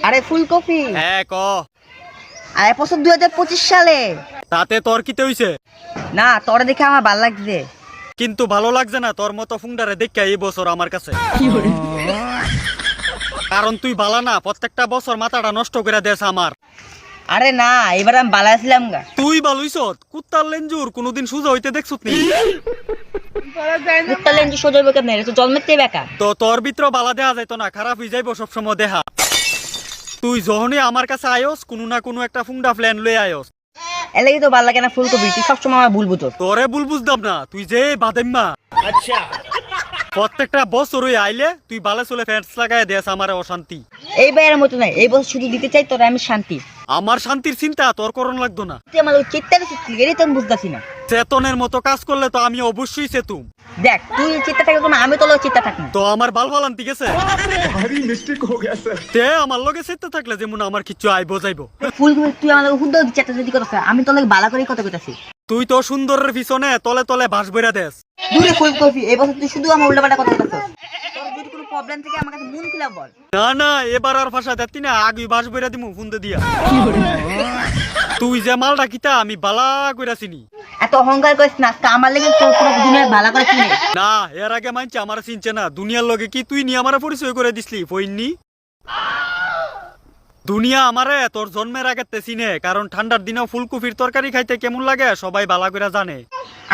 আরে ফুলকপি হ্যাঁ ক। আরে বছর 2025 সালে। তাতে তোর কিতে হইছে? না তোরে দেখে আমার ভালো লাগছে। কিন্তু ভালো লাগছে না তোর মতো ফুংডারে দেখে এই বছর আমার কাছে। কারণ তুই বালা না, প্রত্যেকটা বছর মাথাটা নষ্ট করে দেস আমার। আরে না এবার আমি ভালো ছিলাম গা। তুই বালুইছ কুত্তার লেঞ্জুর কোনোদিন সোজা হইতে দেখছত নি? কুত্তা লেঞ্জি সোজা হবে কেন? এটা তো জন্মের থেকে বেকা। তো তোর ভিতর বালা দেয়া যাইতো না, খারাপ হয়ে যাইব সবসময় দেহা। তুই যখনই আমার কাছে আয়স কোনো না কোনো একটা ফুংডা প্ল্যান লই আয়স। এলাকি তো ভালো লাগে না ফুলকপি, তুই সবসময় আমার ভুল বুঝো। তোরে ভুল বুঝতাম না, তুই যে বাদেম্মা। আচ্ছা প্রত্যেকটা বছরই আইলে তুই বালে চলে ফ্যান্স লাগাই দেস আমার অশান্তি। এই বাইরের মতো নাই, এই বছর শুধু দিতে চাই তোরে আমি শান্তি। আমার শান্তির চিন্তা তোর করণ লাগতো না। তুই আমার ওই চিত্তারে চিত্তি এটাই তো আমি বুঝতেছি না। চেতনের মতো কাজ করলে তো আমি অবশ্যই চেতুম। দেখ তুই চিত্তা থাকবে না, আমি তো চিত্তা থাকি না। তো আমার বাল ফালান ঠিক আছে তে আমার লগে চেতে থাকলে যেমন আমার কিছু আইব যাইব। ফুলকপি তুই আমার হুদ্দ চিত্তা যদি কথা, আমি তো ভালো করে কথা কইতাছি। তুই তো সুন্দরের পিছনে তলে তলে বাস বইরা দেস। দূরে ফুলকপি এই বছর তুই শুধু আমার উল্টাপাল্টা কথা কইতাছিস। তোর যদি কোনো প্রবলেম থাকে আমার কাছে মন খুলে বল। না না এবার আর ফাঁসা দেতি না, আগে বাস বইরা দিমু ফোন দিয়া। তুই যে মালটা কিতা আমি বালা কইরা চিনি। এত অহংকার করিস না, আজকে আমার লেগে তোর পুরো দুনিয়া ভালো করে চিনি। না এর আগে মানছে আমার চিনছে না, দুনিয়ার লগে কি তুই নি আমার পরিচয় করে দিসলি ফইননি? দুনিয়া আমারে তোর জন্মের আগে চিনে, কারণ ঠান্ডার দিনেও ফুলকপির তরকারি খাইতে কেমন লাগে সবাই ভালো করে জানে।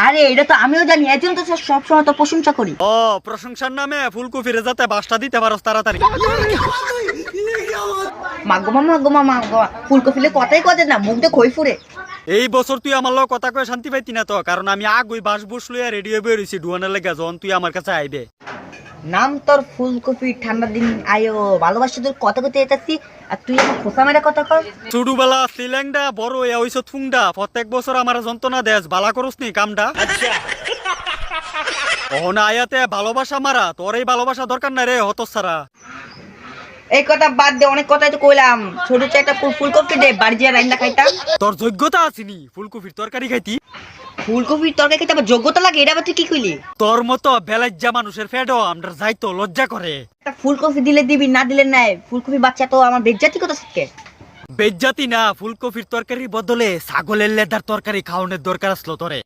আরে এটা তো আমিও জানি, এজন্য তো সবসময় তো প্রশংসা করি। ও প্রশংসার নামে ফুলকপির যাতে বাসটা দিতে পারস তাড়াতাড়ি। মাগো ফুলকপিলে কথাই কদে না, মুখ দিয়ে খই ফুরে। এই বছর তুই আমার লগে কথা কয়ে শান্তি পাইতি না তো, কারণ আমি আগুই বাস বুস লইয়া রেডি হয়ে বেরিয়েছি ডুয়ানের লেগে, যখন তুই আমার কাছে আইবে। নাম তোর ফুলকপি, ঠান্ডার দিন আয়ো ভালোবাসা তোর কথা কইতে এতাছি, আর তুই আমার খোসা মেরে কথা কর। ছোটবেলা শ্রীলংডা বড় হইয়া হইছ ফুংডা, প্রত্যেক বছর আমার যন্ত্রণা দেশ বালা করস নি কামডা। ওহনা আয়াতে ভালোবাসা মারা, তোর এই ভালোবাসা দরকার নাই রে হতচ্ছাড়া। এই কথা বাদ দে, অনেক কথাই তো কইলাম। ছোট একটা ফুলকপি দে, বাড়ি যা রান্না খাইতাম। তোর যোগ্যতা আসিনি ফুলকপির তরকারি খাইতি? ফুলকপির তরকারি খেতে আবার যোগ্যতা লাগে, এটা আবার তুই কি কইলি? তোর মতো বেলাজ্জা মানুষের ফেডো আমরা যাইতো লজ্জা করে। একটা ফুলকপি দিলে দিবি, না দিলে নাই। ফুলকপি বাচ্চা তো আমার বেজ্জাতি কথা শিখে। বেজ্জাতি না, ফুলকপির তরকারির বদলে ছাগলের লেদার তরকারি খাওয়ানোর দরকার আসলো তোরে।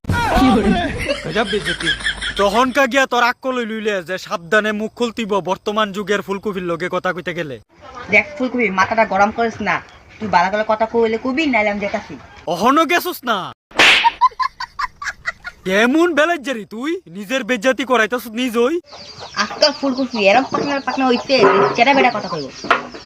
তখন কা গিয়া তোর আক্কল লইলে যে সাবধানে মুখ খুলতিব বর্তমান যুগের ফুলকপির লগে কথা কইতে গেলে। দেখ ফুলকপি মাথাটা গরম করিস না, তুই বালা করে কথা কইলে কবি, নাইলে আমি দেখাছি। অহনো গেছস না? কেমন বেলাজ্জারি তুই, নিজের বেজ্জাতি করাইতাছ নিজই। আজকাল ফুলকপি এরকম পাকনা পাকনা হইতে চেরা বেড়া কথা কইব।